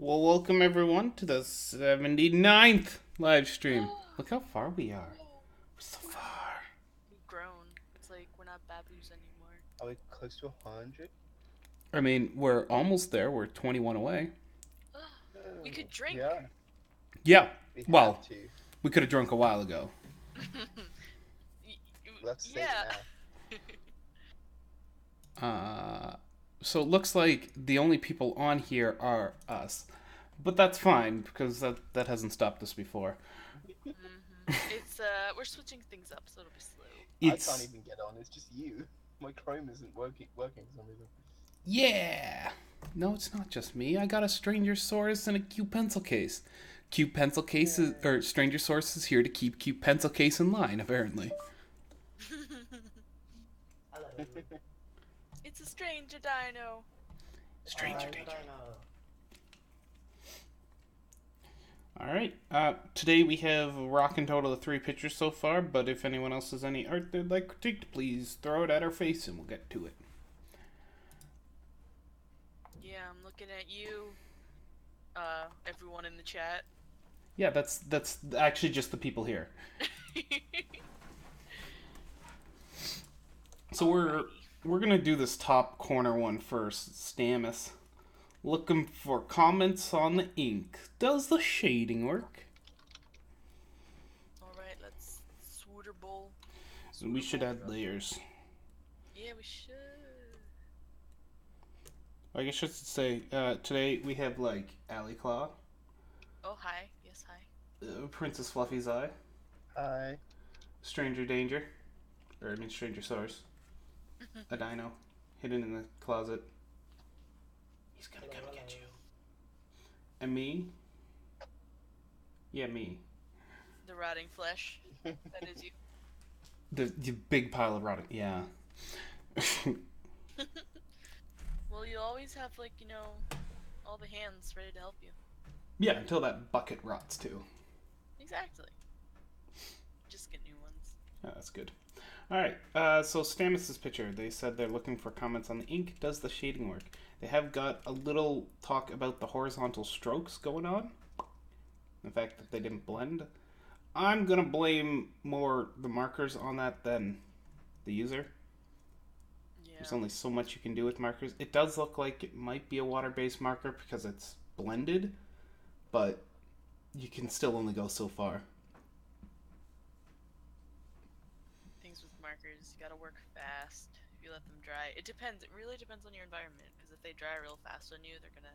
Well, welcome everyone to the 79th live stream. Look how far we are. Whoa, We're so far. we've grown. It's like we're not baboos anymore. Are we close to 100? I mean, we're almost there. We're 21 away. We could drink. Yeah, Yeah. we have Well, to. we could have drunk a while ago. Let's say Yeah. it So it looks like the only people on here are us. But that's fine because that hasn't stopped us before. It's we're switching things up, so it'll be slow. now. I can't It's even get on. It's just you. My Chrome isn't working for some reason. yeah. No, it's not just me. I got a Stranger Source and a Q pencil case. Q pencil case is, or Stranger Source is here to keep Q pencil case in line, apparently. It's a stranger dino. Stranger danger. All right. Today we have a rockin' total of 3 pictures so far, but if anyone else has any art they'd like critiqued, please throw it at our face and we'll get to it. Yeah, I'm looking at you. Everyone in the chat. Yeah, that's actually just the people here. So we're gonna do this top corner one first. Stamus. Looking for comments on the ink. Does the shading work? Alright, let's suitable. So we should add layers. Yeah, we should. I guess I should say, today we have like Alley Claw, Oh, hi. Yes, hi. Princess Fluffy's Eye, Hi. Stranger Danger, or I mean Stranger Source, a dino hidden in the closet. He's gonna come get you. And me? Yeah, me. The rotting flesh. That is you. The big pile of rotting. Yeah. Well, you always have, like, all the hands ready to help you. Yeah, until that bucket rots too. Exactly. Just get new ones. Yeah, that's good. Alright, so Stamus's picture. They said they're looking for comments on the ink. Does the shading work? They have got a little talk about the horizontal strokes going on. The fact that they didn't blend. I'm gonna blame more the markers on that than the user. Yeah. There's only so much you can do with markers. It does look like it might be a water-based marker because it's blended, but you can still only go so far. Things with markers, you gotta work fast. If you let them dry, it depends. It really depends on your environment. Because if they dry real fast on you, they're gonna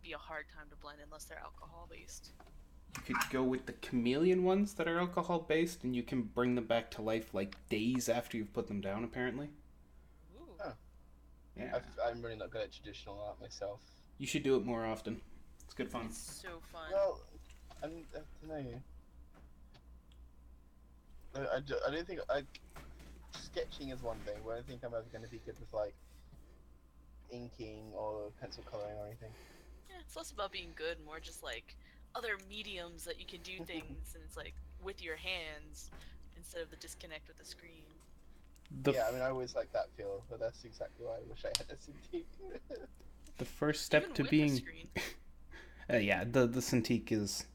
be a hard time to blend unless they're alcohol based. You could go with the chameleon ones that are alcohol-based, and you can bring them back to life like days after you've put them down, apparently. Ooh. Oh. Yeah. I'm really not good at traditional art myself. You should do it more often. It's good fun. It's so fun. Well, I don't know. I don't think sketching is one thing, but I don't think I'm ever going to be good with like inking or pencil coloring or anything. Yeah, it's less about being good, more just like other mediums that you can do things, and it's like with your hands instead of the disconnect with the screen. Yeah, I mean, I always like that feel, but that's exactly why I wish I had a Cintiq. The first step Even to with being the screen. yeah, the Cintiq is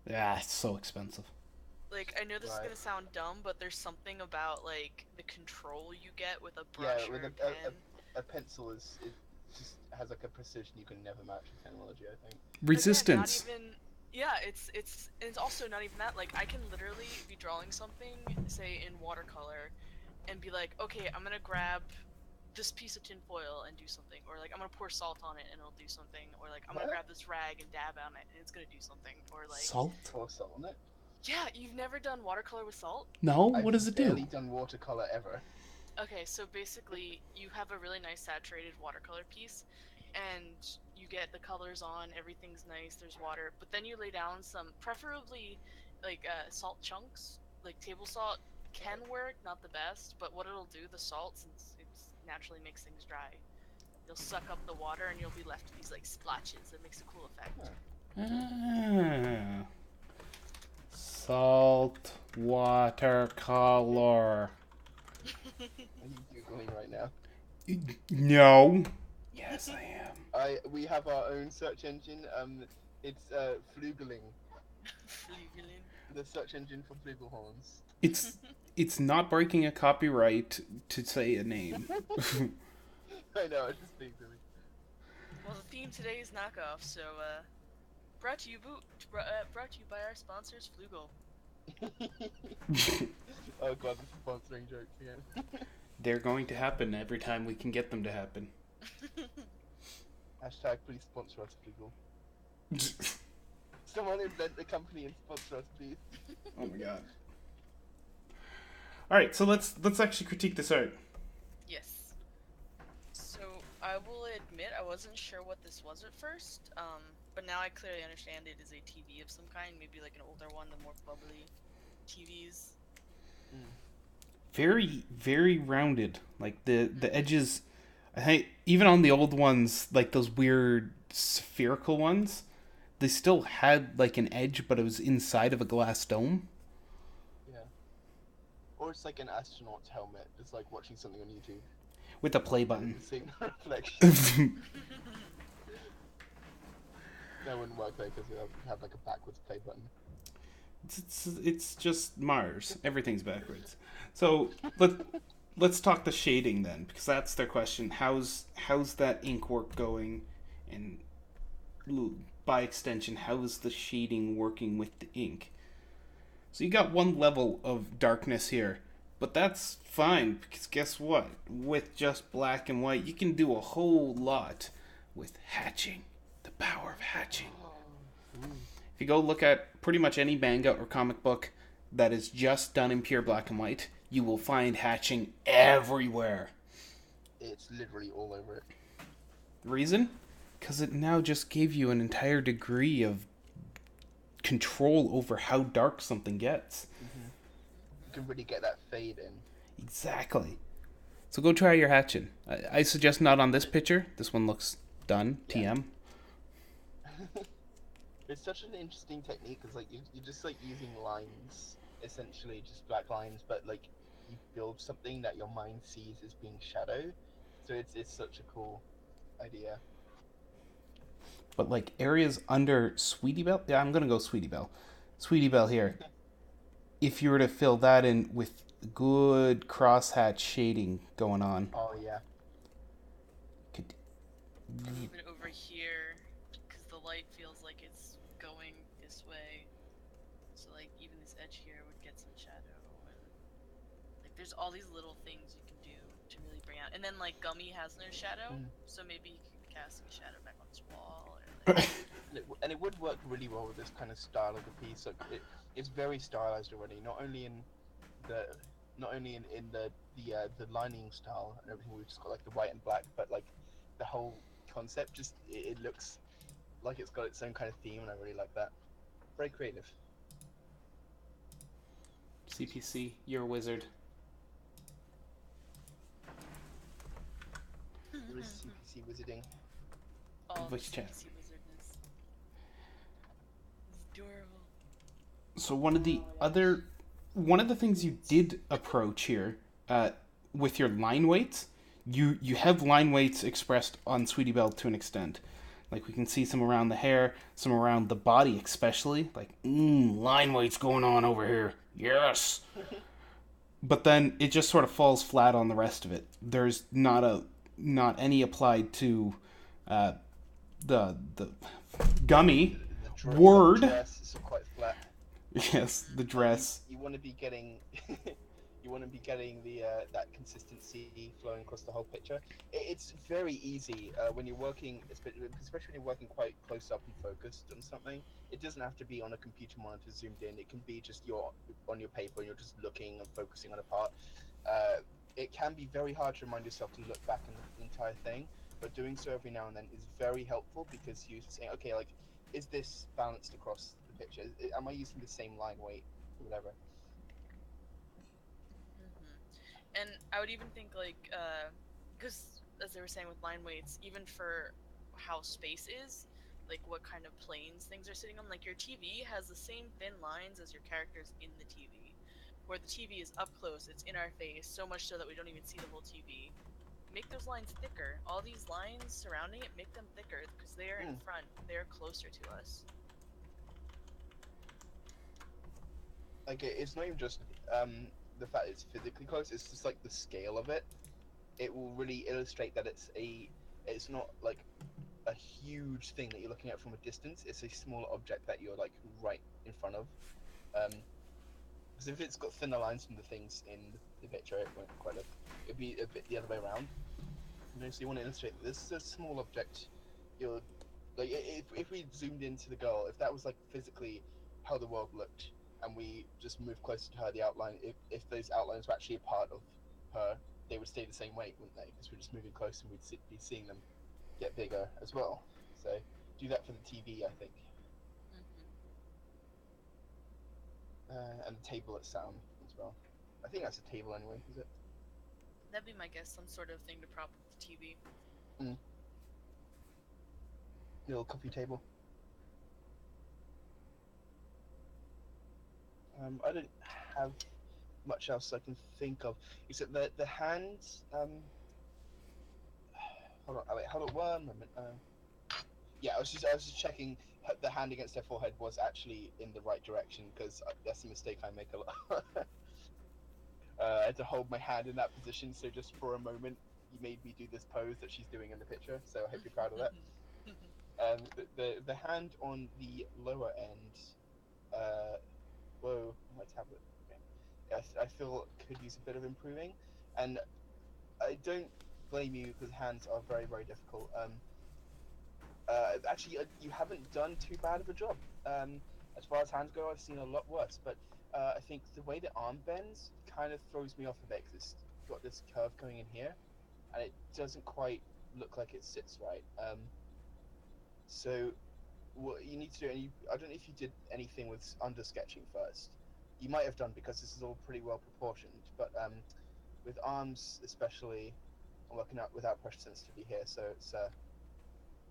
it's so expensive. Like, I know this is Right. gonna sound dumb, but there's something about like the control you get with a brush Yeah, or with a pen. a pencil it just has like a precision you can never match with technology, I think. Resistance. Again, not even. Yeah, it's also not even that. Like, I can literally be drawing something, say in watercolor, and be like, okay, I'm gonna grab this piece of tinfoil and do something, or like I'm gonna pour salt on it and it'll do something, or like I'm gonna What? grab this rag and dab on it and it's gonna do something, or like. Salt? Pour salt on it. Yeah, you've never done watercolor with salt? No? I've What does it barely do? done watercolor ever. Okay, so basically, you have a really nice saturated watercolor piece, and you get the colors on, everything's nice, there's water, but then you lay down some, preferably, like, salt chunks, like table salt can work, not the best, but what it'll do, the salt, since it naturally makes things dry, you'll suck up the water and you'll be left with these, like, splotches. It makes a cool effect. Ah. Salt watercolor. What are you googling right now? No. Yeah, Yes, I am. We have our own search engine. It's Flugeling, Flugelin. the search engine for flugelhorns. It's it's not breaking a copyright to say a name. I know, it's just being silly. Well, the theme today is knockoff, so brought to you brought to you by our sponsors, Flugel. Oh god, this is sponsoring jokes again. They're going to happen every time we can get them to happen. Hashtag please sponsor us, Flugel. Someone invent the company and sponsor us, please. Oh my god. All right, so let's actually critique this art. Yes. So I will admit I wasn't sure what this was at first, but now I clearly understand it is a TV of some kind, maybe like an older one, the more bubbly TVs. Very, very rounded. Like the edges, I think even on the old ones, like those weird spherical ones, they still had like an edge, but it was inside of a glass dome. Yeah. Or it's like an astronaut's helmet. It's like watching something on YouTube. With a play button. Seeing the reflection. That wouldn't work though, because you have like a backwards play button. It's just Mars. Everything's backwards. So let's talk the shading then, because that's their question. How's that ink work going, and by extension, how is the shading working with the ink? So you got one level of darkness here, but that's fine, because guess what? With just black and white, you can do a whole lot with hatching. The power of hatching. If you go look at pretty much any manga or comic book that is just done in pure black and white, you will find hatching everywhere. It's literally all over it. Reason? Because it now just gave you an entire degree of control over how dark something gets. Mm-hmm. You can really get that fade in. Exactly. So go try your hatching. I suggest not on this picture. This one looks done. Yeah. TM. It's such an interesting technique, because like you're just like using lines, essentially just black lines, but like you build something that your mind sees as being shadow. So it's such a cool idea. But like areas under Sweetie Belle, yeah, I'm gonna go Sweetie Belle. Sweetie Belle here. If you were to fill that in with good crosshatch shading going on, Oh yeah. could Even over here, because the light feels like it's going this way, so like even this edge here would get some shadow, and like there's all these little things you can do to really bring out. And then like Gummy has no shadow, so maybe he can cast some shadow back on his wall. Or, like... And it would work really well with this kind of style of the piece. Like it's very stylized already. Not only in the lining style and everything. We've just got like the white and black, but like the whole concept just it looks like it's got its own kind of theme, and I really like that. Very creative. CPC, you're a wizard. There is CPC wizarding. All Voice the chat. CPC wizardness. It's adorable. So one of the things you did approach here, with your line weights, you have line weights expressed on Sweetie Belle to an extent. Like we can see some around the hair, some around the body especially. Like, line weights going on over here. Yes. But then it just sort of falls flat on the rest of it. There's not any applied to the Gummy word. The dress is quite flat. Yes, the dress. You want to be getting the that consistency flowing across the whole picture. It's very easy when you're working, especially when you're working quite close up and focused on something. It doesn't have to be on a computer monitor zoomed in. It can be just you're on your paper and you're just looking and focusing on a part. It can be very hard to remind yourself to look back on the entire thing, but doing so every now and then is very helpful, because you're saying, okay, like, is this balanced across the picture? Am I using the same line weight or whatever? And I would even think like, because as they were saying with line weights, even for how space is, like what kind of planes things are sitting on, like your TV has the same thin lines as your characters in the TV, where the TV is up close, it's in our face, so much so that we don't even see the whole TV. make those lines thicker. All these lines surrounding it, make them thicker because they are in front. They're closer to us. Like it's not even just the fact it's physically close. It's just like the scale of it. It will really illustrate that it's not like a huge thing that you're looking at from a distance. It's a smaller object that you're like right in front of. Because if it's got thinner lines from the things in the picture, it won't quite look. It'd be a bit the other way around. So you want to illustrate that this is a small object. You're like if we zoomed into the girl, if that was like physically how the world looked, and we just moved closer to her, the outline, if those outlines were actually a part of her, they would stay the same weight, wouldn't they? Because we're just moving closer, and we'd be seeing them get bigger as well. So do that for the TV, I think. And the table at sound as well. I think that's a table anyway, is it? That'd be my guess, some sort of thing to prop up the TV. Little coffee table. I don't have much else I can think of, except the hands. Hold on, wait, hold on one moment. Yeah, I was just checking the hand against their forehead was actually in the right direction, because that's a mistake I make a lot. I had to hold my hand in that position, so just for a moment, you made me do this pose that she's doing in the picture. So I hope you're proud of that. The hand on the lower end. Whoa, my tablet. Okay. Yes, I feel could use a bit of improving, and I don't blame you because hands are very, very difficult. Actually, you haven't done too bad of a job. As far as hands go, I've seen a lot worse, but I think the way the arm bends kind of throws me off a bit because it's got this curve going in here, and it doesn't quite look like it sits right. So what you need to do, and I don't know if you did anything with under sketching first. You might have done because this is all pretty well proportioned, but with arms especially, I'm working out without pressure sensitivity here, so it's a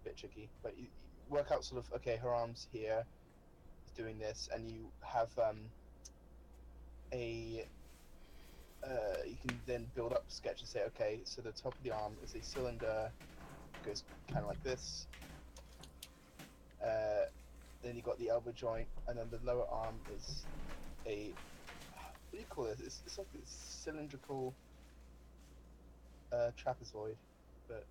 bit tricky. But you work out sort of, okay, her arm's here, is doing this, and you have you can then build up the sketch and say, okay, so the top of the arm is a cylinder, goes kind of like this. Then you got the elbow joint, and then the lower arm is a, what do you call it? It's like a cylindrical trapezoid, but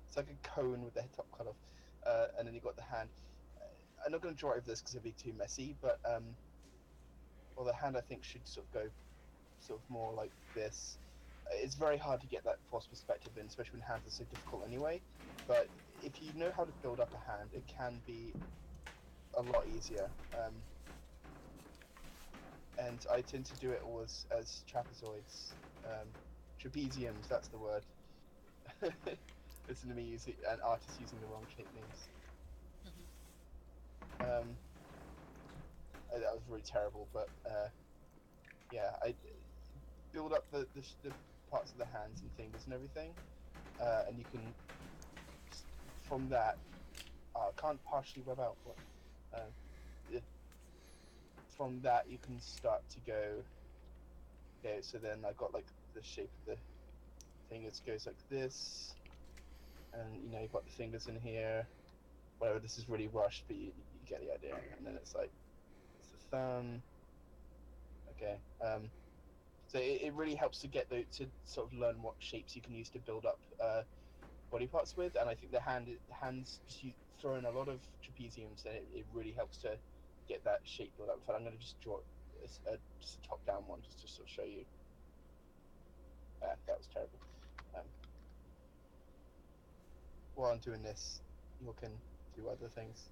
it's like a cone with the top cut off. And then you got the hand. I'm not going to draw over this because it'd be too messy, but well, the hand I think should sort of go sort of more like this. It's very hard to get that false perspective in, especially when hands are so difficult anyway. But if you know how to build up a hand, it can be a lot easier. And I tend to do it all as trapezoids. Trapeziums, that's the word. Listen to me using an artist using the wrong shape names. That was really terrible, but yeah, I build up the parts of the hands and fingers and everything, and you can from that. I can't partially web out, but from that you can start to go. Okay, so then I got like the shape of the fingers goes like this, and you know you've got the fingers in here. Whatever, this is really rushed, but you get the idea. And then it's like it's the thumb. Okay. So it really helps to get to sort of learn what shapes you can use to build up body parts with, and I think the hands you throw in a lot of trapeziums, and it really helps to get that shape built up. In fact, I'm going to just draw just a top-down one just to sort of show you. That was terrible. While I'm doing this, you can do other things.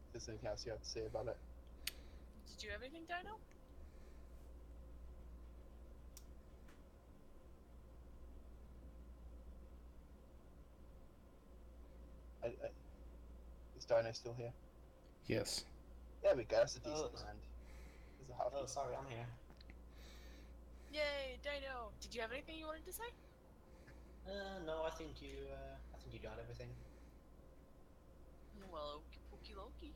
If there's anything else you have to say about it. Did you have anything, Dino? Is Dino still here? Yes. There we go. That's a decent hand. There's a half. Oh, sorry, I'm here. Yay, Dino! Did you have anything you wanted to say? No, I think you got everything. Well, okie dokie.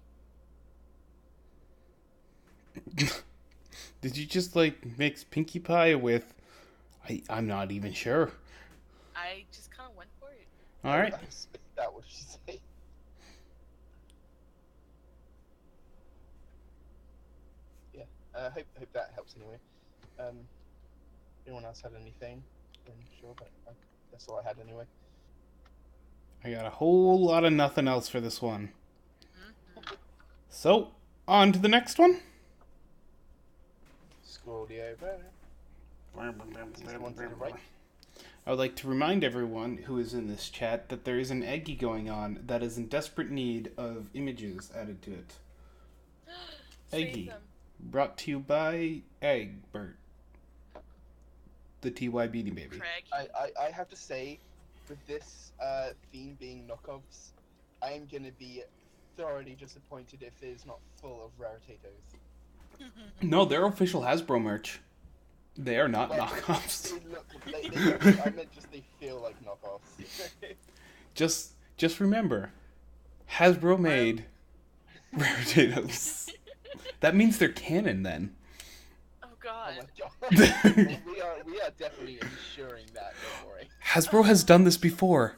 Did you just like mix Pinkie Pie with? I'm not even sure. I just kind of went for it. All right. I spit that. What did she say? Yeah. Hope that helps anyway. Anyone else had anything? I'm sure, but that's all I had anyway. I got a whole lot of nothing else for this one. Mhm. So, on to the next one. Scroll the over. Is the one to the right? I would like to remind everyone who is in this chat that there is an Eggy going on that is in desperate need of images added to it. Save Eggy. them. Brought to you by Egbert, the TY Beanie Baby. Craig. I have to say, with this theme being knockoffs, I am going to be thoroughly disappointed if it is not full of rare potatoes. No, they're official Hasbro merch. They are not Well, knockoffs. I meant just they feel like knockoffs. Just remember, Hasbro made rare potatoes. That means they're canon then. Oh Oh God. my god. we are definitely ensuring that, don't worry. Hasbro has done this before.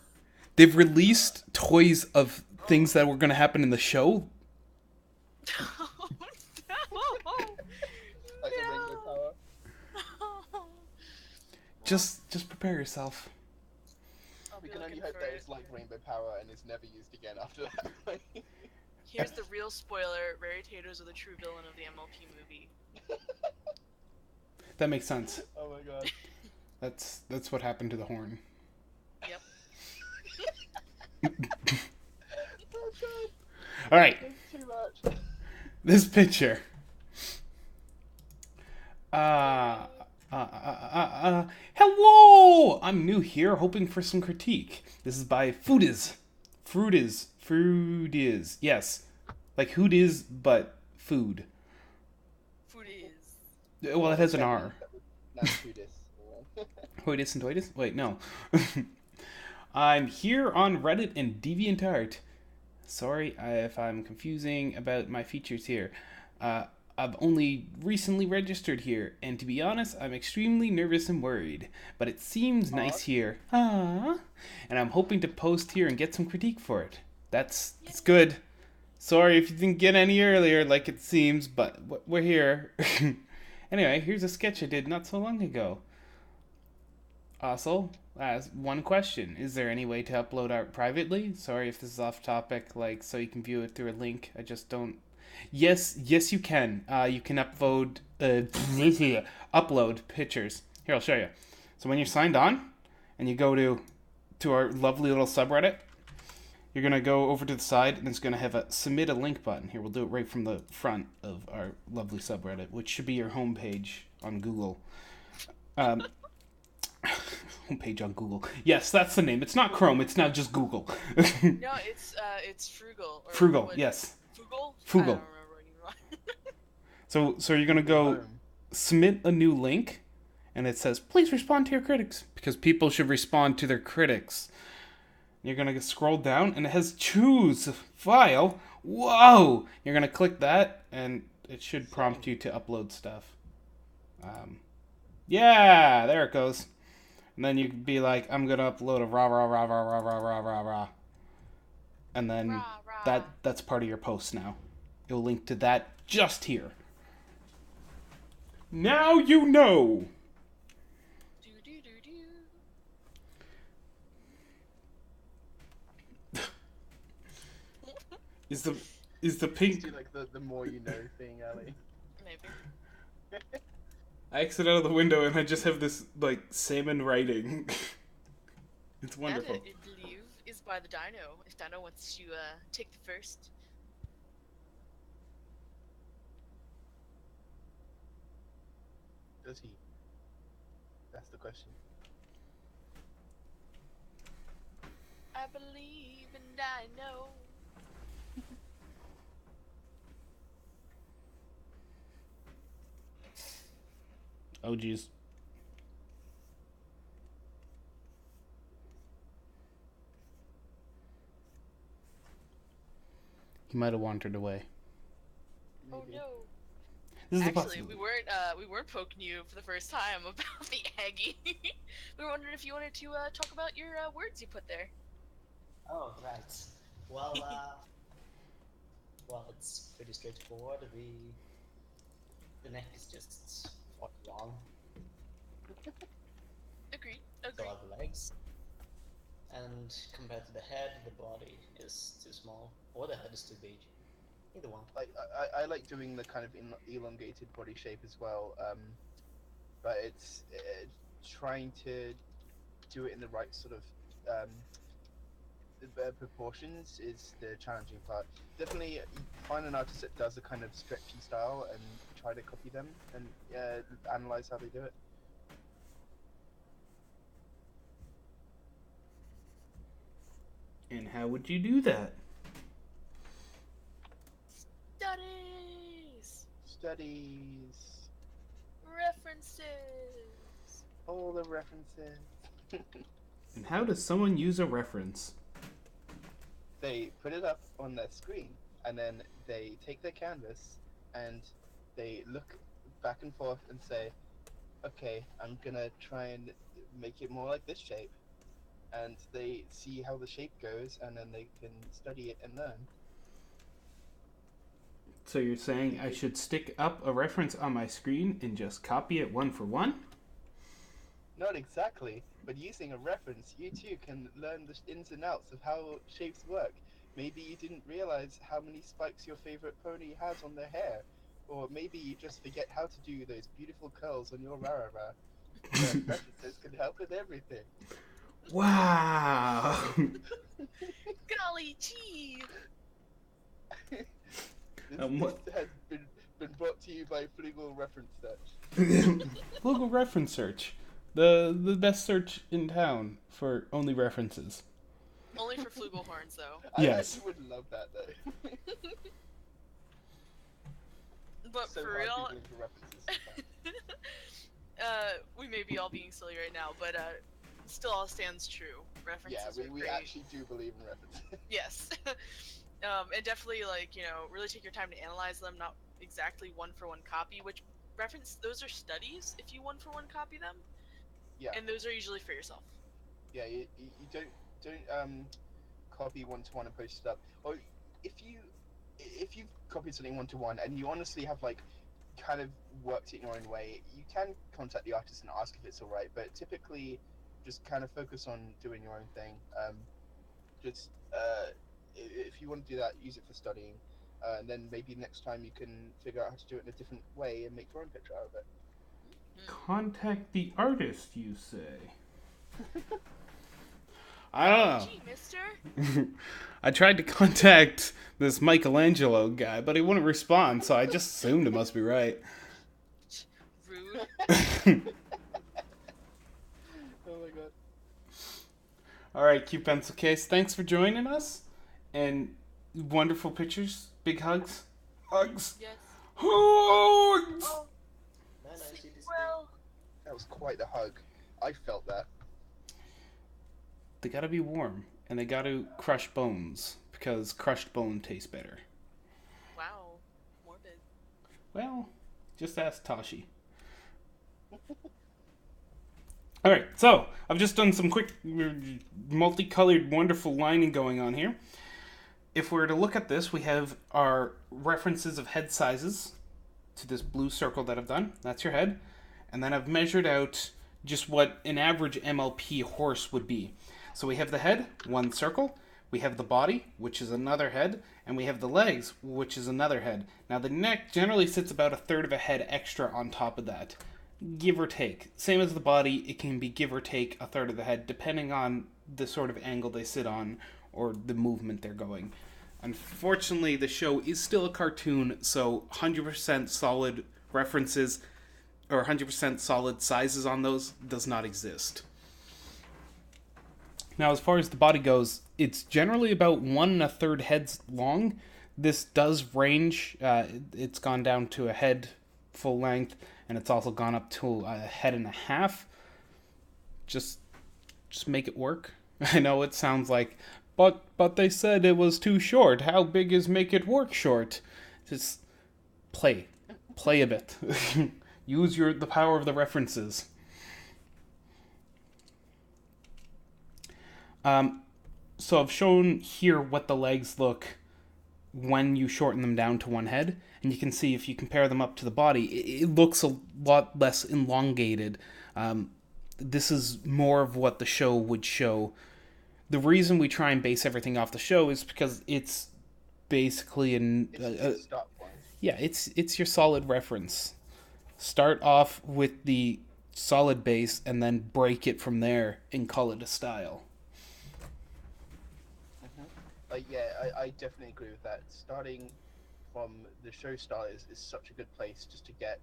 They've released toys of things that were going to happen in the show. Oh, Like a rainbow power. no. Just prepare yourself. I'll We be can only looking hope for that it. it's like rainbow power and is never used again after that. Here's the real spoiler: Rare Taters are the true villain of the MLP movie. That makes sense. Oh my god. That's what happened to the horn. Yep. Oh god. All right, That's too much. this picture. Hello! I'm new here, hoping for some critique. This is by Foodiz. Fruitiz. Yes. Like Hoot is, but food. Food is. Well, it has an R. That's who this. Hoitis and toitis? Wait, no. I'm here on Reddit and DeviantArt. Sorry if I'm confusing about my features here. I've only recently registered here, and to be honest, I'm extremely nervous and worried. But it seems nice here. And I'm hoping to post here and get some critique for it. That's good. Sorry if you didn't get any earlier, like it seems, but we're here. Anyway, here's a sketch I did not so long ago. Also, one question. Is there any way to upload art privately? Sorry if this is off topic, like, so you can view it through a link. I just don't... Yes, you can. You can upload pictures. Here, I'll show you. So when you're signed on, and you go to our lovely little subreddit, you're going to go over to the side, and it's going to have a submit a link button. Here, we'll do it right from the front of our lovely subreddit, which should be your homepage on Google. Homepage on Google. Yes, that's the name. It's not Chrome. It's now just Google. No, it's Frugal. Or Frugal, what- yes. Fugal? Fugal. I don't remember anymore. So you're going to go submit a new link, and it says, please respond to your critics, because people should respond to their critics. You're going to scroll down, and it has choose file. Whoa! You're going to click that, and it should prompt you to upload stuff. Yeah, there it goes. And then you can be like, I'm going to upload a rah. And then Rah, rah. that's part of your post now. It'll link to that just here. Now you know. Do, do, do, do. Is the pink... Do like the more you know thing, Ali. Maybe. I exit out of the window and I just have this, like, salmon writing. It's wonderful. And I believe is by the Dino. If Dino wants to take the first. Does he? That's the question. I believe and I know. Oh, geez. He might have wandered away. Oh Maybe. no. This is the Actually, possibility. we weren't poking you for the first time about the Aggie. We were wondering if you wanted to talk about your words you put there. Oh, right. Well, well, it's pretty straightforward. The neck is just long. Agreed. So Agreed. are the legs. And compared to the head, the body is too small, or the head is too big. Either one. Like I like doing the kind of elongated body shape as well, but it's trying to do it in the right sort of proportions is the challenging part. Definitely find an artist that does a kind of stretchy style and try to copy them and analyze how they do it. And how would you do that? Studies. Studies, References. all the references. And how does someone use a reference? They put it up on their screen, and then they take their canvas and they look back and forth and say, okay, I'm gonna try and make it more like this shape. And they see how the shape goes, and then they can study it and learn. So you're saying I should stick up a reference on my screen and just copy it one for one? Not exactly, but using a reference, you too can learn the ins and outs of how shapes work. Maybe you didn't realize how many spikes your favorite pony has on their hair, or maybe you just forget how to do those beautiful curls on your rara. References can help with everything. Wow! Golly gee. This What? has been brought to you by Flugel Reference Search. Local reference search. The best search in town for only references. Only for flugelhorns, though. Yes. I actually would love that though. But So for hard real, Googling for references sometimes. we may be all being silly right now, but still all stands true. Yeah, References are we great. actually do believe in references. Yes. And definitely, like, really take your time to analyze them, not exactly one-for-one copy, which reference, those are studies if you one-for-one copy them. Yeah. And those are usually for yourself. Yeah, you don't copy one-to-one and post it up. Or if you've copied something one-to-one and you honestly have like kind of worked it in your own way, you can contact the artist and ask if it's all right. But typically, just kind of focus on doing your own thing. If you want to do that, use it for studying. And then maybe next time you can figure out how to do it in a different way and make your own picture out of it. Contact the artist, you say? I don't know. Gee, mister. I tried to contact this Michelangelo guy, but he wouldn't respond, so I just assumed it must be right. Rude. Oh my god. Alright, Q Pencil Case, thanks for joining us. And wonderful pictures. Big hugs. Hugs. Yes. Hugs! Oh, No, no, sleep she just well. That was quite the hug. I felt that. They gotta be warm, and they gotta crush bones, because crushed bone tastes better. Wow. Morbid. Well, just ask Tashi. Alright, so, I've just done some quick, multicolored, wonderful lining going on here. If we were to look at this, we have our references of head sizes to this blue circle that I've done. That's your head. And then I've measured out just what an average MLP horse would be. So we have the head, one circle. We have the body, which is another head. And we have the legs, which is another head. Now the neck generally sits about a third of a head extra on top of that. Give or take. Same as the body, it can be give or take a third of the head, depending on the sort of angle they sit on or the movement they're going. Unfortunately, the show is still a cartoon, so 100% solid references or 100% solid sizes on those does not exist. Now, as far as the body goes, it's generally about 1 1/3 heads long. This does range. It's gone down to a head full length, and it's also gone up to a head and a half. Just make it work. I know it sounds like, but they said it was too short. How big is make it work short? Just play. play a bit. Use the power of the references. So I've shown here what the legs look when you shorten them down to one head, and you can see if you compare them up to the body, it looks a lot less elongated. This is more of what the show would show. The reason we try and base everything off the show is because it's basically it's your solid reference. Start off with the solid base and then break it from there and call it a style. I definitely agree with that. Starting from the show style is such a good place just to get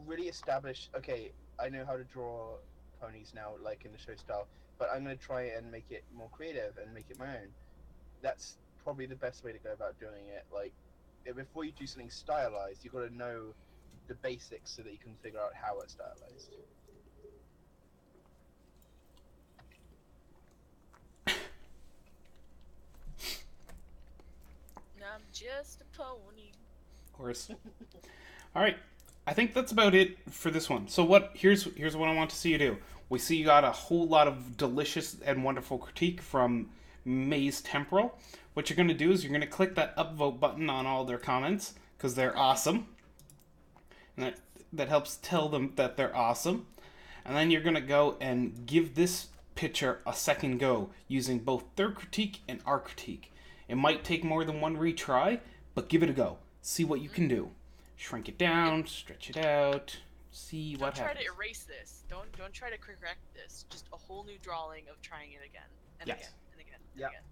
really established. Okay, I know how to draw ponies now, like in the show style, but I'm going to try and make it more creative and make it my own. That's probably the best way to go about doing it. Like, before you do something stylized, you've got to know the basics so that you can figure out how it's stylized. I'm just a pony. Horse. All right. I think that's about it for this one. So here's what I want to see you do. We see you got a whole lot of delicious and wonderful critique from Maze Temporal. What you're going to do is you're going to click that upvote button on all their comments because they're awesome. And that helps tell them that they're awesome. And then you're going to go and give this picture a second go using both their critique and our critique. It might take more than one retry, but give it a go. See what you can do. Shrink it down, stretch it out, see what happens. Don't try to erase this. Don't try to correct this. Just a whole new drawing of trying it again and again and again and again.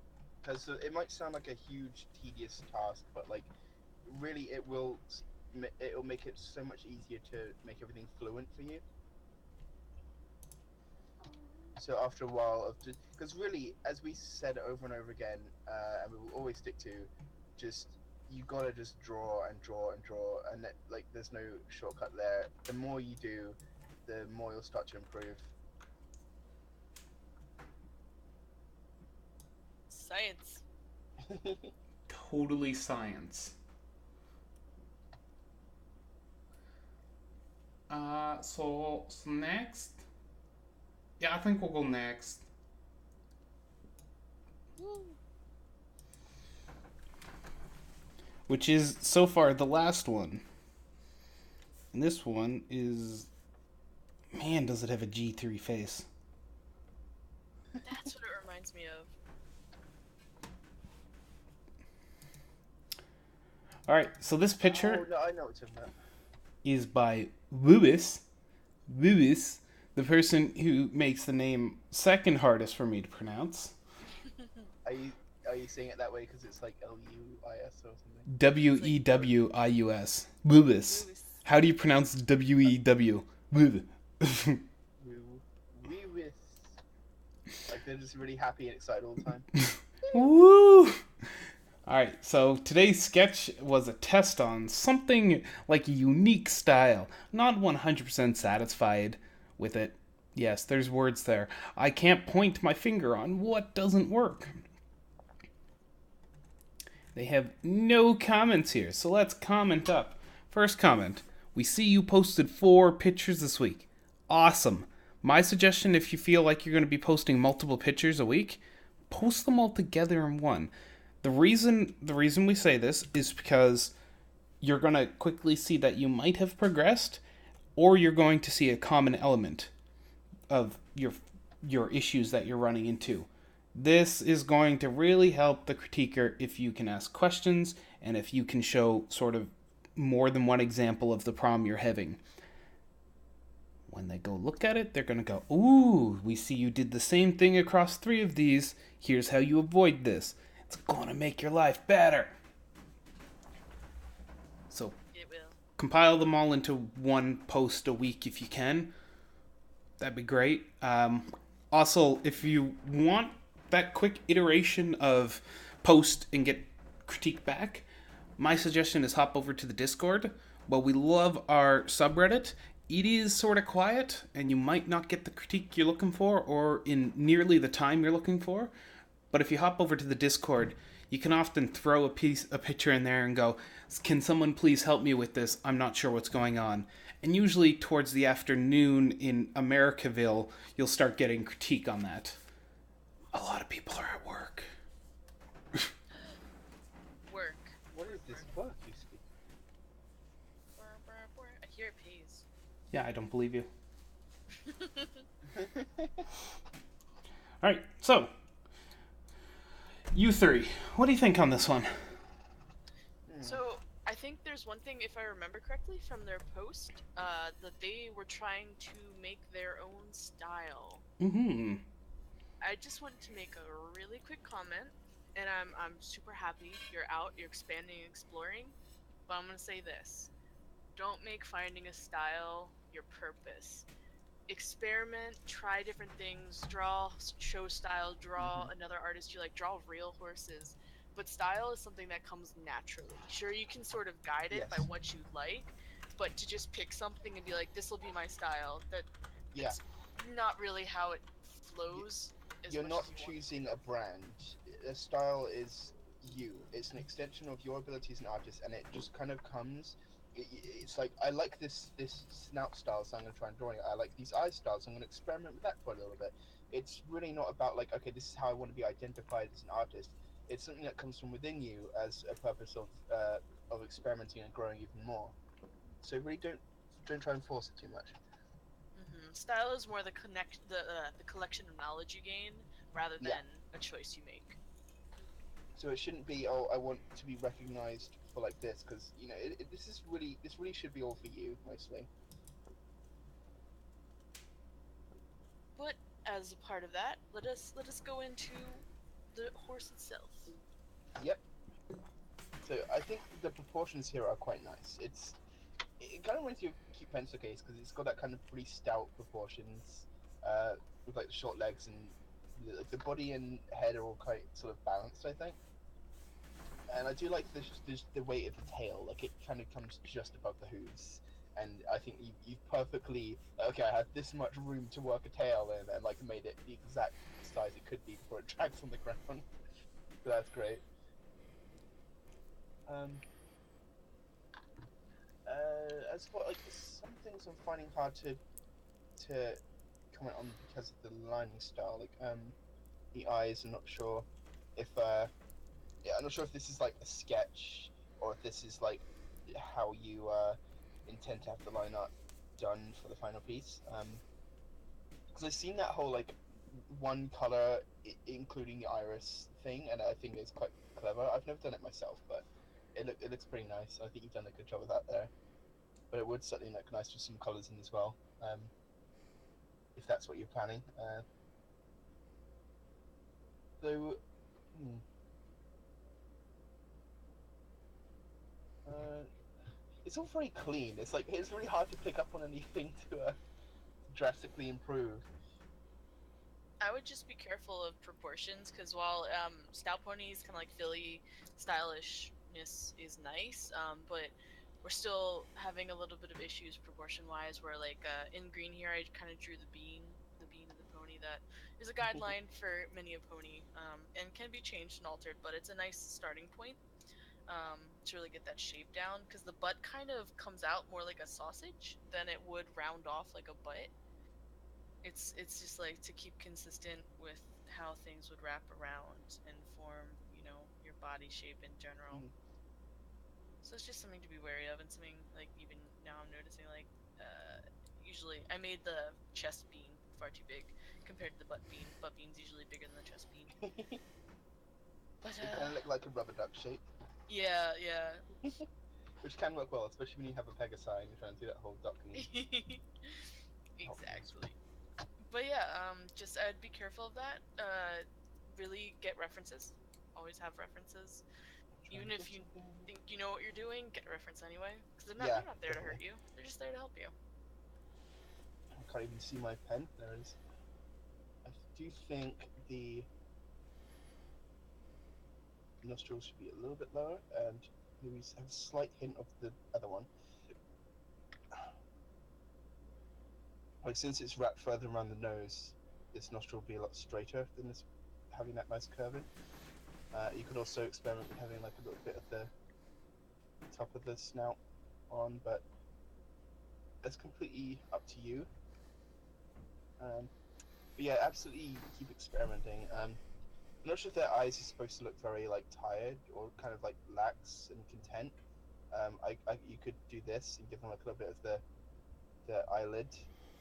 Because it might sound like a huge, tedious task, but like, really, it'll make it so much easier to make everything fluent for you. So after a while of because really, as we said over and over again, and we will always stick to, just you gotta just draw and draw and draw, and like there's no shortcut there. The more you do, the more you'll start to improve. Science. Totally science. So next. Yeah, I think we'll go next. Woo. Which is, so far, the last one. And this one is... Man, does it have a G3 face. That's what it reminds me of. Alright, so this picture... Oh, no, I know what you're talking about. Is by Lewis, the person who makes the name second hardest for me to pronounce. Are you saying it that way because it's like Luis or something? Wewius. Lewis. How do you pronounce W-E-W? Lewis. Like they're just really happy and excited all the time. Woo! Alright, so today's sketch was a test on something like a unique style. Not 100% satisfied with it. Yes, there's words there. I can't point my finger on what doesn't work. They have no comments here, so let's comment up. First comment. We see you posted 4 pictures this week. Awesome. My suggestion, if you feel like you're going to be posting multiple pictures a week, post them all together in one. The reason we say this is because you're going to quickly see that you might have progressed, or you're going to see a common element of your issues that you're running into. This is going to really help the critiquer if you can ask questions and if you can show sort of more than one example of the problem you're having. When they go look at it, they're going to go, ooh, we see you did the same thing across 3 of these. Here's how you avoid this. It's going to make your life better. So It will. compile them all into one post a week if you can. That'd be great. Also, if you want that quick iteration of post and get critique back, my suggestion is hop over to the Discord. While we love our subreddit, it is sort of quiet, and you might not get the critique you're looking for or in nearly the time you're looking for. But if you hop over to the Discord, you can often throw a picture in there and go, can someone please help me with this? I'm not sure what's going on. And usually towards the afternoon in Americaville, you'll start getting critique on that. A lot of people are at work. Work. What is this work you speak? I hear it pays. Yeah, I don't believe you. Alright, so, you three, what do you think on this one? So, I think there's one thing, if I remember correctly, from their post, that they were trying to make their own style. Mm-hmm. I just wanted to make a really quick comment, and I'm super happy you're out, you're expanding and exploring, but I'm gonna say this. Don't make finding a style your purpose. Experiment, try different things, draw show style, draw another artist you like, draw real horses. But style is something that comes naturally. Sure, you can sort of guide it by Yes. what you like, but to just pick something and be like, this will be my style, Yeah. it's not really how it flows. You're Much not as you want. choosing a brand. A style is you. It's an extension of your ability as an artist, and it just kind of comes. It's like, I like this snout style, so I'm going to try and draw it. I like these eye styles, so I'm going to experiment with that for a little bit. It's really not about like, okay, this is how I want to be identified as an artist. It's something that comes from within you as a purpose of experimenting and growing even more. So really don't try and force it too much. Style is more the collection of knowledge you gain rather than a choice you make. So it shouldn't be, oh, I want to be recognized for like this, because this really should be all for you mostly. But as a part of that, let us go into the horse itself. Yep. So I think the proportions here are quite nice. It kind of reminds you of a cute pencil case because it's got that kind of pretty stout proportions, with like the short legs, and the body and head are all quite sort of balanced, I think. And I do like the weight of the tail, like it kind of comes just above the hooves. And I think you've perfectly, okay, I had this much room to work a tail in, and like made it the exact size it could be before it drags on the ground. So that's great. As for like some things I'm finding hard to comment on because of the lining style, like the eyes. I'm not sure if I'm not sure if this is like a sketch or if this is like how you intend to have the line art done for the final piece. Because I've seen that whole like one color including the iris thing, and I think it's quite clever. I've never done it myself, but it looks pretty nice. I think you've done a good job with that there. But it would certainly look nice with some colours in as well, if that's what you're planning. So, it's all very clean. It's like it's really hard to pick up on anything to drastically improve. I would just be careful of proportions, because while stout ponies kind of like filly stylishness is nice, but we're still having a little bit of issues proportion wise. Where like in green here, I kind of drew the bean of the pony that is a guideline for many a pony, and can be changed and altered, but it's a nice starting point to really get that shape down, because the butt kind of comes out more like a sausage than it would round off like a butt. It's just like to keep consistent with how things would wrap around and form, your body shape in general. So it's just something to be wary of, and something like even now I'm noticing like usually I made the chest bean far too big compared to the butt bean. Butt bean's usually bigger than the chest bean. But It kind of look like a rubber duck shape. Yeah. Which can work well, especially when you have a Pegasi and you're trying to do that whole duck thing. Exactly. But yeah, just I'd be careful of that. Really get references. Always have references. Even if you think you know what you're doing, get a reference anyway. Because they're not there to hurt you. They're just there to help you. I can't even see my pen. There it is. I do think the nostrils should be a little bit lower, and maybe have a slight hint of the other one. Like, since it's wrapped further around the nose, this nostril will be a lot straighter than this, having that nice curve in. You could also experiment with having like a little bit of the top of the snout on, but that's completely up to you. But yeah, absolutely keep experimenting. I'm not sure if their eyes are supposed to look very like tired or kind of like lax and content. You could do this and give them like a little bit of the eyelid to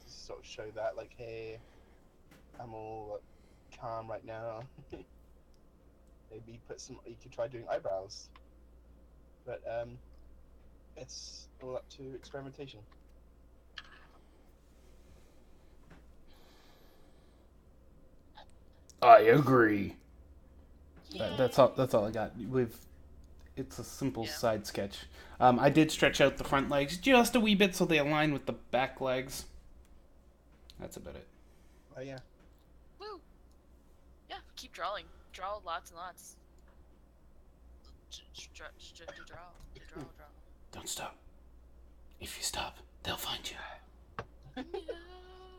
sort of show that like, hey, I'm all like, calm right now. Maybe you could try doing eyebrows, but it's all up to experimentation. I agree. Yay! That's all. That's all I got. It's a simple Yeah. side sketch. I did stretch out the front legs just a wee bit so they align with the back legs. That's about it. Oh yeah. Woo! Yeah, keep drawing. Draw lots and lots. Draw. Don't stop. If you stop, they'll find you.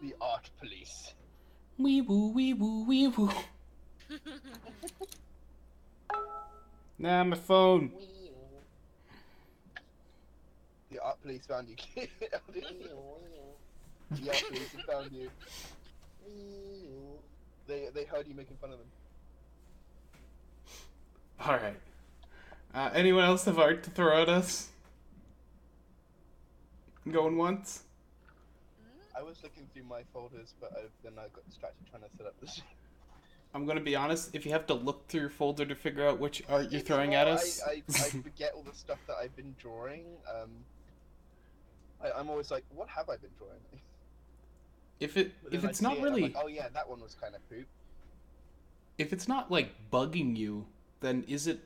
The art police. Wee woo, wee woo, wee woo. Nah, my phone. The art police found you. The art police have found you. They heard you making fun of them. All right. Anyone else have art to throw at us? Going once? I was looking through my folders, but then I got distracted trying to set up this. I'm gonna be honest. If you have to look through your folder to figure out which art you're throwing at us, I forget all the stuff that I've been drawing. I'm always like, what have I been drawing? if But then I it's see not it, I'm really, like, oh yeah, that one was kind of poop. if it's not like bugging you, then is it?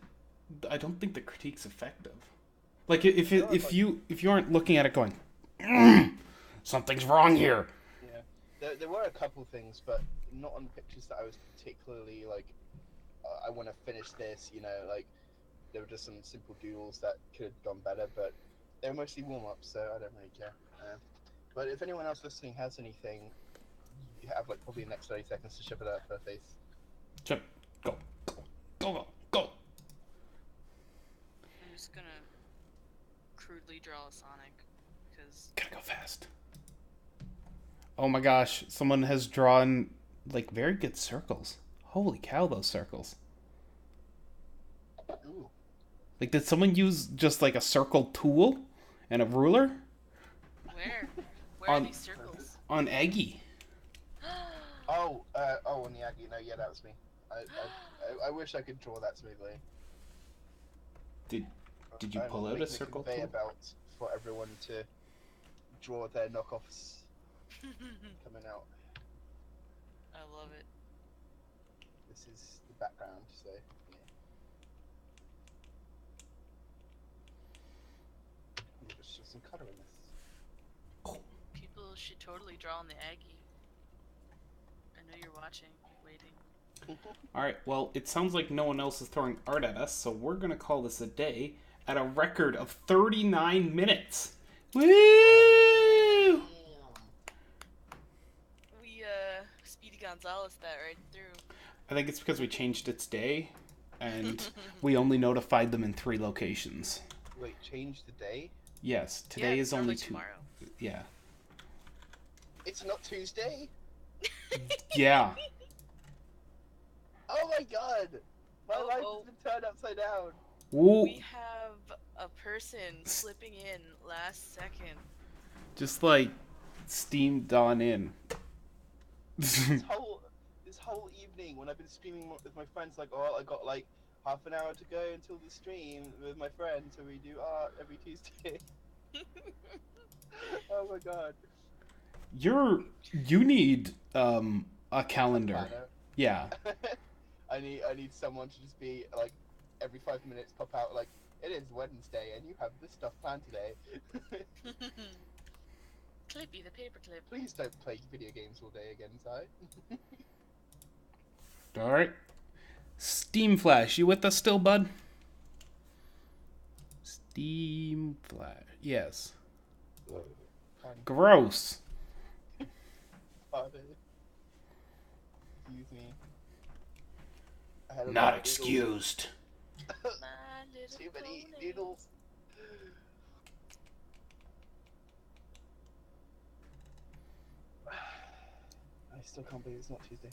I don't think the critique's effective. Like if you aren't looking at it going, something's wrong here. Yeah, there were a couple things, but not on pictures that I was particularly like. I want to finish this, like there were just some simple doodles that could have gone better, but they were mostly warm-ups, so I don't really care. But if anyone else listening has anything, you have like probably the next 30 seconds to shove it out their face. Chip, go, go. I'm just gonna crudely draw a Sonic because Gotta go fast. Oh my gosh, someone has drawn like very good circles. Holy cow, those circles. Ooh. Like, did someone use just like a circle tool and a ruler where are On- these circles? on Aggie? Oh, on the Aggie. No, yeah, that was me. I wish I could draw that smoothly. Did you I'm pull out a making circle conveyor tool? belt for everyone to draw their knockoffs coming out. I love it. This is the background, so yeah. There's just some color in this. People should totally draw on the Aggie. I know you're watching, waiting. Alright, well, it sounds like no one else is throwing art at us, so we're gonna call this a day at a record of 39 minutes. Woo! We Speedy Gonzalez that right through. I think it's because we changed its day, and we only notified them in 3 locations. Wait, change the day? Yes, today is only 2. tomorrow. Yeah. It's not Tuesday? Yeah. Oh my god! My life Oh. has been turned upside down. Ooh. We have a person slipping in last second. Just like steamed on in. This whole evening when I've been streaming with my friends, like, oh, I got like half an hour to go until the stream with my friends, so we do art every Tuesday. Oh my god. You need a calendar. Planner. Yeah. I need someone to just be like every 5 minutes pop out like, it is Wednesday and you have this stuff planned today. Clippy the paperclip. Please don't play video games all day again, Si. Alright. Steam Flash, you with us still, bud? Steam Flash. Yes. Gross. Pardon. Excuse me. Ahead of Not my noodles. excused. My little Too many pony. noodles. I still can't believe it's not Tuesday.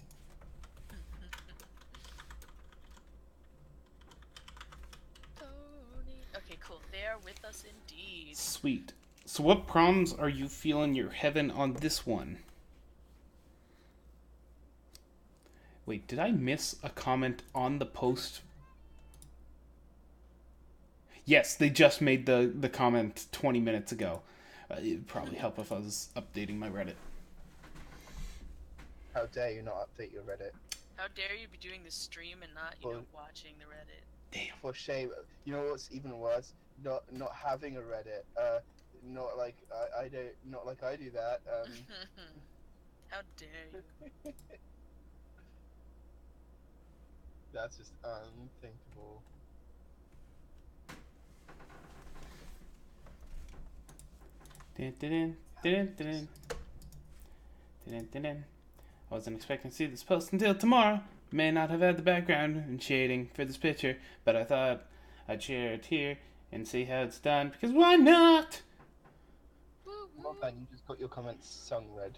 Pony. Okay, cool. They are with us indeed. Sweet. So what problems are you feeling you're having on this one? Wait, did I miss a comment on the post? Yes, they just made the comment 20 minutes ago. It'd probably help if I was updating my Reddit. How dare you not update your Reddit? How dare you be doing this stream and not, Well- watching the Reddit? Damn. For shame. You know what's even worse? Not having a Reddit. Not like I don't. Not like I do that. How dare you? That's just unthinkable. Dun, dun, dun, dun, dun, dun, dun. I wasn't expecting to see this post until tomorrow. May not have had the background and shading for this picture, but I thought I'd share it here and see how it's done, because why not? Woo, Well, woo. then you just got your comments sung read.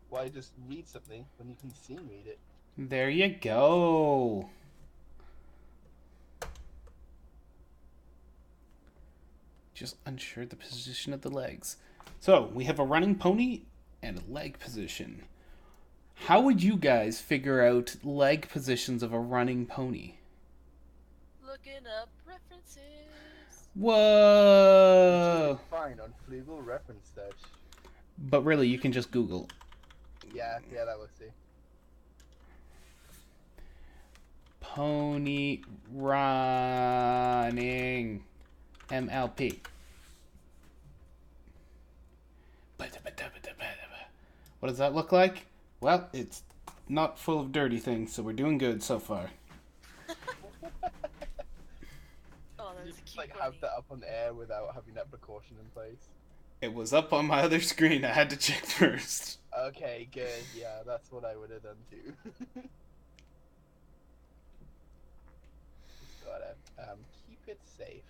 Why just read something when you can see read it? There you go. Just unsure the position of the legs. So, we have a running pony and a leg position. How would you guys figure out leg positions of a running pony? Looking up references. Whoa! Fine on Flugel reference search. But really, you can just Google. Yeah, that will see. Pony running MLP. What does that look like? Well, it's not full of dirty things, so we're doing good so far. Oh, You that's a just cute like bunny. have that up on the air without having that precaution in place. It was up on my other screen. I had to check first. Okay, good. Yeah, that's what I would have done too. Just gotta keep it safe.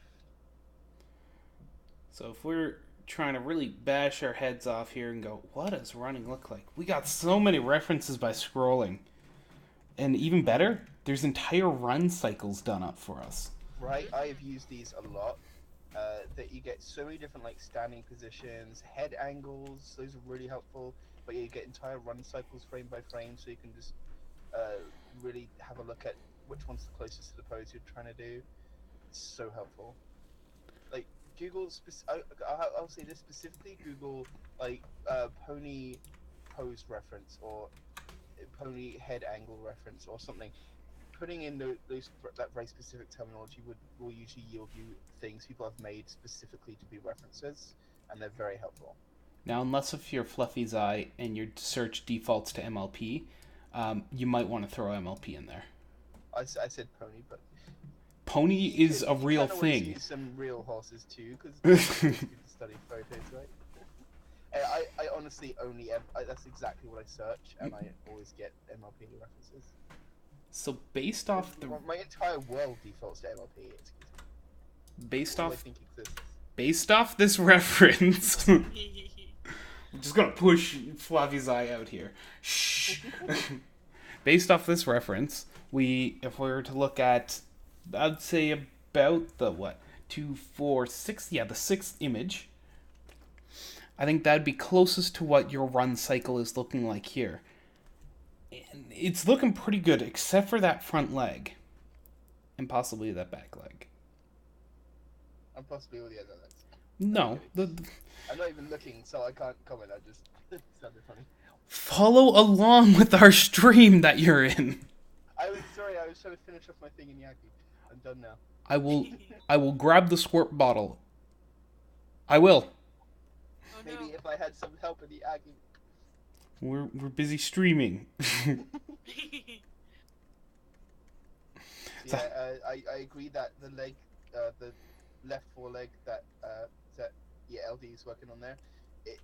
So if we're trying to really bash our heads off here and go, what does running look like? We got so many references by scrolling. And even better, there's entire run cycles done up for us. Right, I've used these a lot. That you get so many different like standing positions, head angles. Those are really helpful. But yeah, you get entire run cycles frame by frame, so you can just really have a look at which one's the closest to the pose you're trying to do. It's so helpful. Like Google, I'll say this specifically. Google like pony pose reference or pony head angle reference or something. Putting in that very specific terminology will usually yield you things people have made specifically to be references, and they're very helpful. Now, unless if you're Fluffy's Eye and your search defaults to MLP, you might want to throw MLP in there. I said pony, but Pony is a you real kinda wanna thing. see some real horses too, because it's good to study photos, right? I honestly only that's exactly what I search, and I always get MLP references. So based off the My entire world defaults to MLP. based All I off think exists. based off this reference, I'm just gonna push Fluffy's Eye out here. Shh. Based off this reference, if we were to look at, I'd say about the 2, 4, 6, the 6th image. I think that'd be closest to what your run cycle is looking like here. And it's looking pretty good, except for that front leg. And possibly that back leg. And possibly all the other legs. No. I'm not even looking, so I can't comment. I just sounded funny. Follow along with our stream that you're in. I was sorry. I was trying to finish off my thing in Yaki. I'm done now. I will grab the squirt bottle. I will. Oh, no. Maybe if I had some help in the Yaki. We're busy streaming. Yeah, I agree that the leg, the left foreleg that LD is working on there, it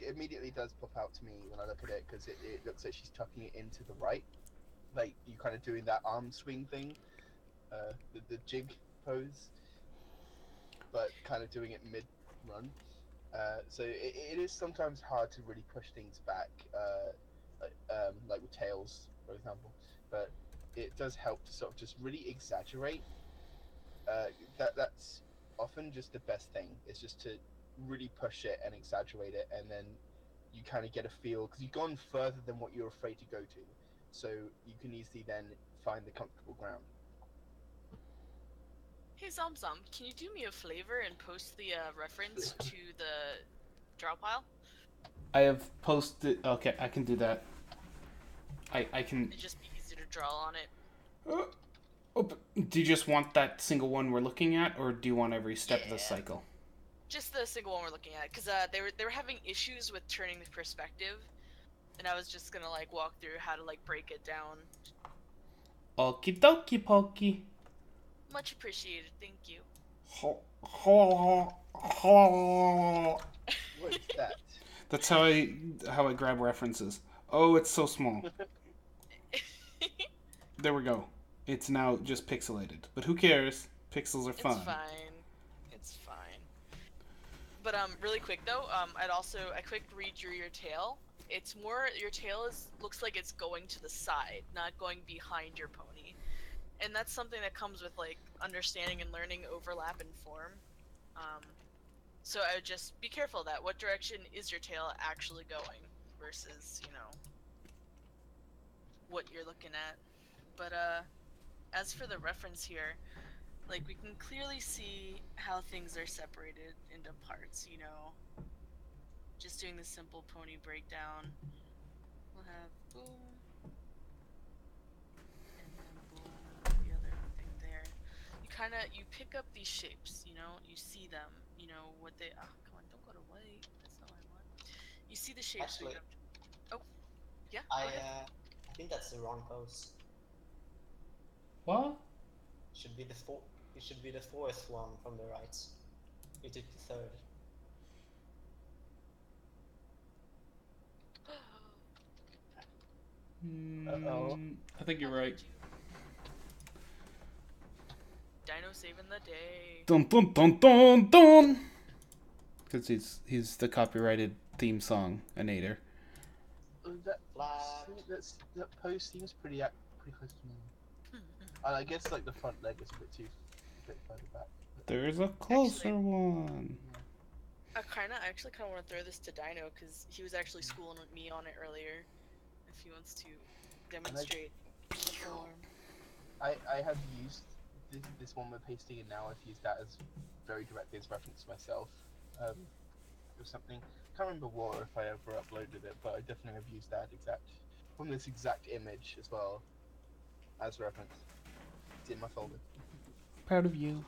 immediately does pop out to me when I look at it because it looks like she's tucking it into the right. like you kind of doing that arm swing thing, the jig pose, but kind of doing it mid run. So it is sometimes hard to really push things back, like with tails, for example. But it does help to sort of just really exaggerate. That's often just the best thing. Is just to really push it and exaggerate it, and then you kind of get a feel because you've gone further than what you're afraid to go to, so you can easily then find the comfortable ground. Hey Zom, can you do me a favor and post the reference to the draw pile? I have posted. Okay, I can do that. I can. It'd just be easy to draw on it. Do you just want that single one we're looking at, or do you want every step of the Yeah. cycle? Just the single one we're looking at, because they were having issues with turning the perspective, and I was just gonna like walk through how to like break it down. Okie dokie pokey. Much appreciated, thank you. What is that? That's how I grab references. Oh, it's so small. There we go. It's now just pixelated, but who cares? Pixels are fun. It's fine. It's fine. But really quick though, I quick read your tail. It's more your tail looks like it's going to the side, not going behind your pony. And that's something that comes with like understanding and learning overlap and form. So I would just be careful of that. What direction is your tail actually going versus, what you're looking at. But as for the reference here, like we can clearly see how things are separated into parts, Just doing the simple pony breakdown. We'll have boom, and then boom, the other thing there. You pick up these shapes, you see them, what they, come on, don't go to white, that's not what I want. You see the shapes. Actually, Yeah, I go ahead. I think that's the wrong pose. What? Should be it should be the fourth one from the right. You took the third. Uh-oh. I think you're right. Dino saving the day. Dun dun dun dun dun. Because he's the copyrighted theme song, Anator. That pose seems pretty close to me. I guess like the front leg is a bit further back. There's a closer one. I actually kind of want to throw this to Dino because he was actually schooling me on it earlier. If he wants to demonstrate the form. I have used this one with pasting, and now I've used that as very directly as reference myself. Or something. Can't remember what or if I ever uploaded it, but I definitely have used that from this exact image as well as reference. It's in my folder. Proud of you.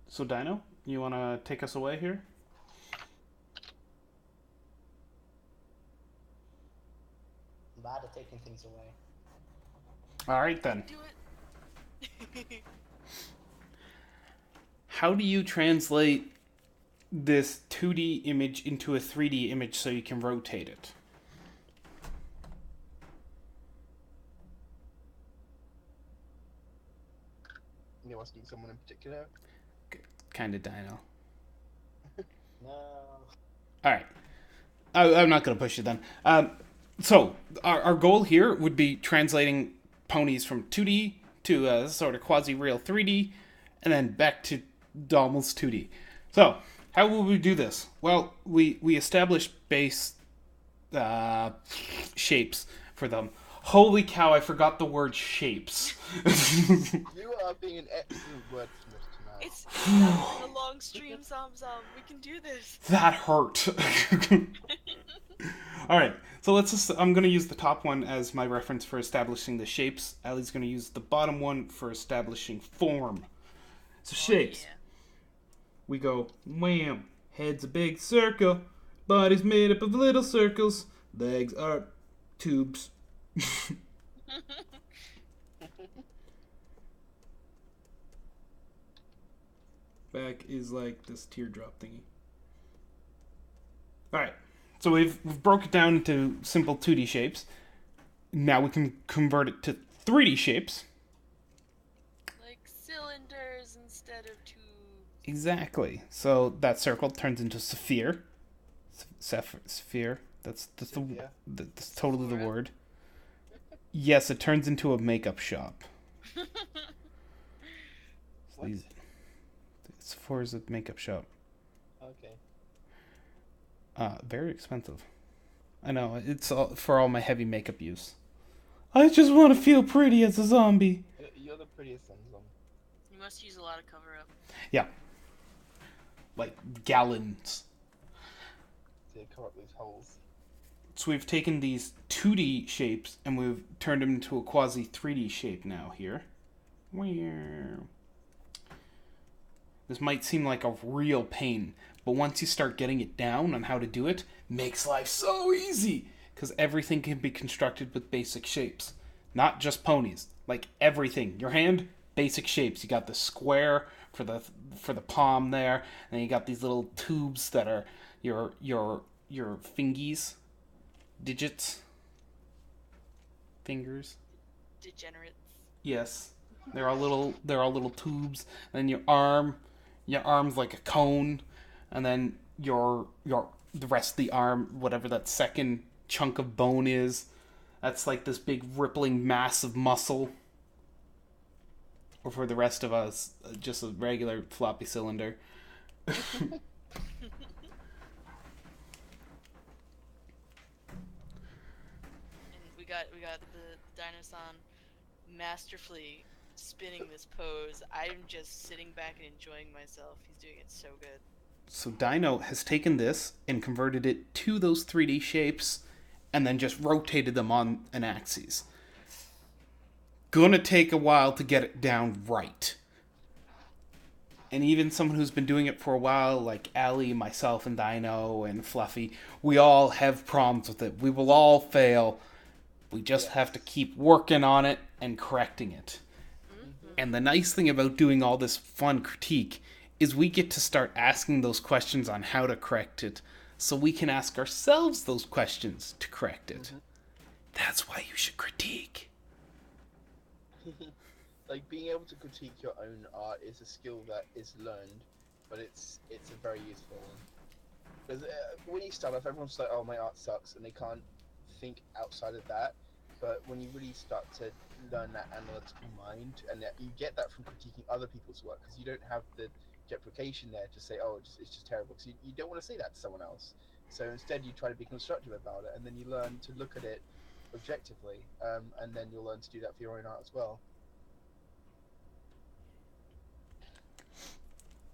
So Dino, you want to take us away here? I'm bad at taking things away. All right then. Do it. How do you translate this 2D image into a 3D image so you can rotate it? You asking someone in particular? Kind of Dino. No. Alright. I'm not going to push you then. So, our goal here would be translating ponies from 2D to a sort of quasi-real 3D, and then back to almost 2D. So, how will we do this? Well, we establish base shapes for them. Holy cow, I forgot the word shapes. You are being an excellent wordsmith tonight. It's a long stream, Zom. We can do this. That hurt. Alright, so I'm going to use the top one as my reference for establishing the shapes. Allie's going to use the bottom one for establishing form. So shapes. Yeah. We go, wham, head's a big circle, body's made up of little circles, legs are tubes. Back is like this teardrop thingy. Alright, So we've broke it down into simple 2D shapes. Now we can convert it to 3D shapes. Like cylinders instead of tubes. Exactly. So that circle turns into sphere. Sphere. That's Sophia. that's totally the Sephora. word. Yes, it turns into a makeup shop. What? Sephora's a makeup shop. Okay. Very expensive. I know, it's all, for all my heavy makeup use. I just want to feel pretty as a zombie. You're the prettiest ones on. You must use a lot of cover up. Yeah. Like gallons. To cover up those holes. So we've taken these 2D shapes and we've turned them into a quasi 3D shape now here. This might seem like a real pain, but once you start getting it down on how to do it, makes life so easy. Because everything can be constructed with basic shapes. Not just ponies. Like everything. Your hand, basic shapes. You got the square for the palm there, and then you got these little tubes that are your fingies. Digits. Fingers. Degenerates. Yes. They're all little tubes. And then your arm's like a cone, and then the rest of the arm, whatever that second chunk of bone is, that's like this big rippling mass of muscle. Or for the rest of us, just a regular floppy cylinder. And we got the Dinosaur masterfully spinning this pose. I'm just sitting back and enjoying myself. He's doing it so good. So Dino has taken this and converted it to those 3D shapes and then just rotated them on an axis. Gonna take a while to get it down right. And even someone who's been doing it for a while, like Allie, myself, and Dino, and Fluffy, we all have problems with it. We will all fail. We just have to keep working on it and correcting it. And the nice thing about doing all this fun critique is we get to start asking those questions on how to correct it, so we can ask ourselves those questions to correct it. That's why you should critique. Like being able to critique your own art is a skill that is learned, but it's a very useful one. Because when you start off, everyone's like, "Oh, my art sucks," and they can't think outside of that. But when you really start to learn that analytical mind, and that you get that from critiquing other people's work, because you don't have the deprecation there to say, "Oh, it's just terrible," because you don't want to say that to someone else. So instead, you try to be constructive about it, and then you learn to look at it objectively, and then you'll learn to do that for your own art as well.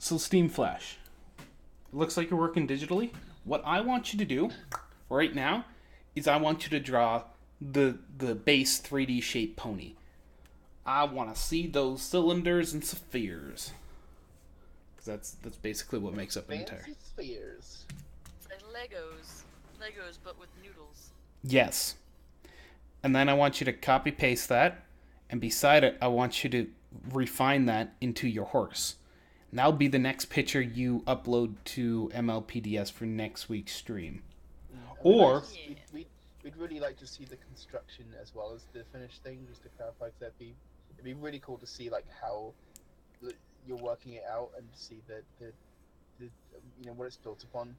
So Steam Flash. It looks like you're working digitally. What I want you to do right now is I want you to draw the base 3D shape pony. I want to see those cylinders and spheres. Because that's basically what makes up an entire. Fancy spheres. It's like Legos, but with noodles. Yes. And then I want you to copy paste that, and beside it, I want you to refine that into your horse. And that'll be the next picture you upload to MLPDS for next week's stream. Or We'd really like to see the construction as well as the finished thing, just to clarify. Cause it'd be really cool to see like how you're working it out and see the what it's built upon.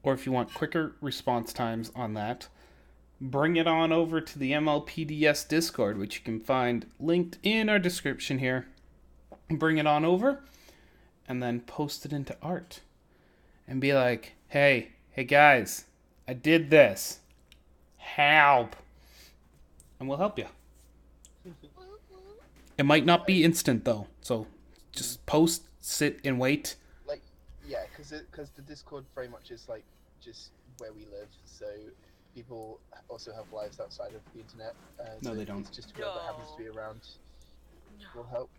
Or if you want quicker response times on that, bring it on over to the MLPDS Discord, which you can find linked in our description here. Bring it on over, and then post it into art. And be like, hey guys, I did this. Help. And we'll help you. It might not be instant, though. So just post, sit, and wait. Like, yeah, because the Discord very much is like just where we live. So people also have lives outside of the internet. No, so they don't. It's just whoever happens to be around will help.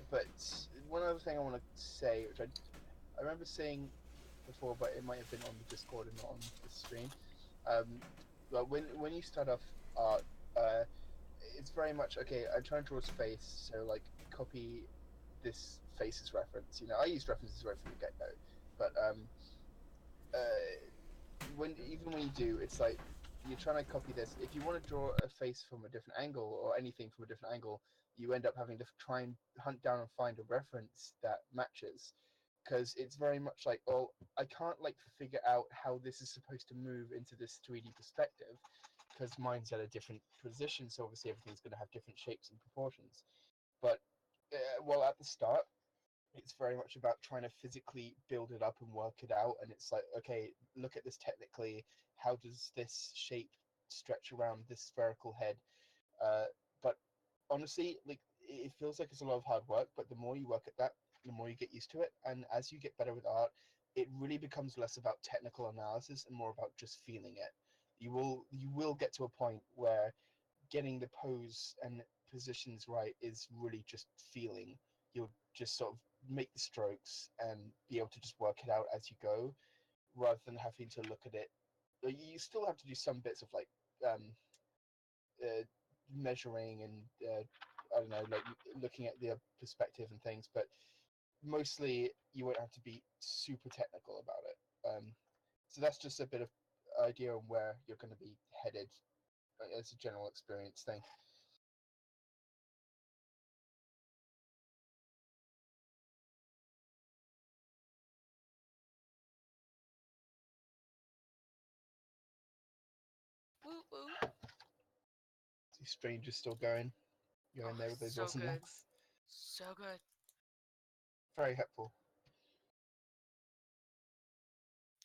But one other thing I want to say, which I remember saying before, but it might have been on the Discord and not on the stream. But when you start off art, it's very much okay. I'm trying to draw a face, so like copy this face's reference. I used references right from the get-go. But even when you do, it's like you're trying to copy this. If you want to draw a face from a different angle or anything from a different angle, you end up having to try and hunt down and find a reference that matches. Because it's very much like, oh, I can't like figure out how this is supposed to move into this 3D perspective, because mine's at a different position, so obviously everything's going to have different shapes and proportions. But well, at the start, it's very much about trying to physically build it up and work it out. And it's like, okay, look at this technically. How does this shape stretch around this spherical head? Uh, but honestly, like it feels like it's a lot of hard work. But the more you work at that, the more you get used to it. And as you get better with art, it really becomes less about technical analysis and more about just feeling it. You will get to a point where getting the pose and positions right is really just feeling. You'll just sort of make the strokes and be able to just work it out as you go, rather than having to look at it. You still have to do some bits of like uh, measuring and I don't know, like looking at the perspective and things, but mostly you won't have to be super technical about it. So that's just a bit of idea on where you're going to be headed as a general experience thing. Woo woo. See, Stranger's still going Oh, there with those so awesome good. legs. So good. Very helpful.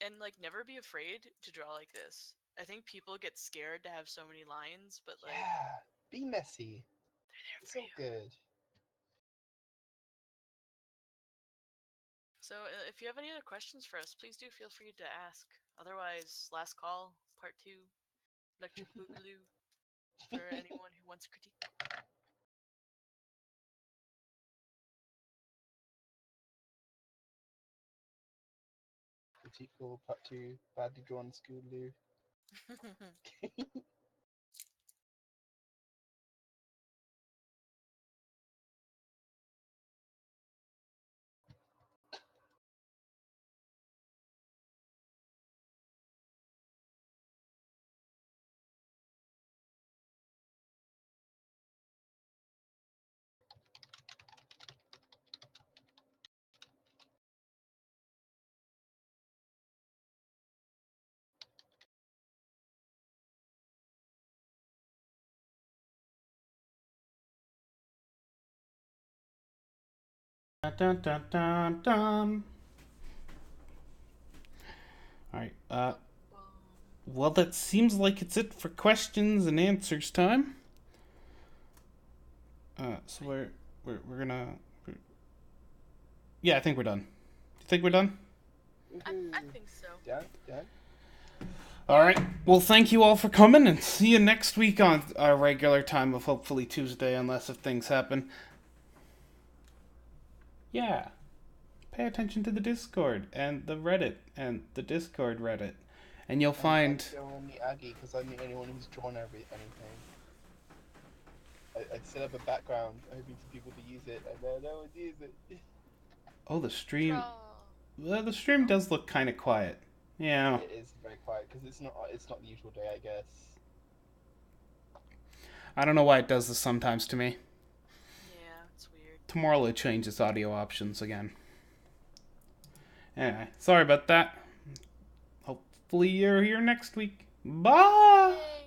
And like never be afraid to draw like this. I think people get scared to have so many lines, but like Yeah, be messy. they're there It's for all you. good. So if you have any other questions for us, please do feel free to ask. Otherwise, last call, part 2, Electric Boogaloo, for anyone who wants a critique. Critical part 2, badly drawn Scootaloo. Dun, dun, dun, dun. All right. Well, that seems like it's it for questions and answers time. So we're gonna. Yeah, I think we're done. Do you think we're done? I think so. Done. All right. Well, thank you all for coming, and see you next week on our regular time of hopefully Tuesday, unless if things happen. Yeah. Pay attention to the Discord and the Reddit and the Discord Reddit, and you'll find. Don't let me Aggie, because I'm the only one who's drawn anything. I set up a background hoping for people to use it, and then no one's used it. Oh, the stream. Draw. Well, the stream does look kind of quiet. Yeah. It is very quiet because it's not the usual day, I guess. I don't know why it does this sometimes to me. Yeah, it's weird. Tomorrow it changes audio options again. Anyway, sorry about that. Hopefully you're here next week. Bye! Yay.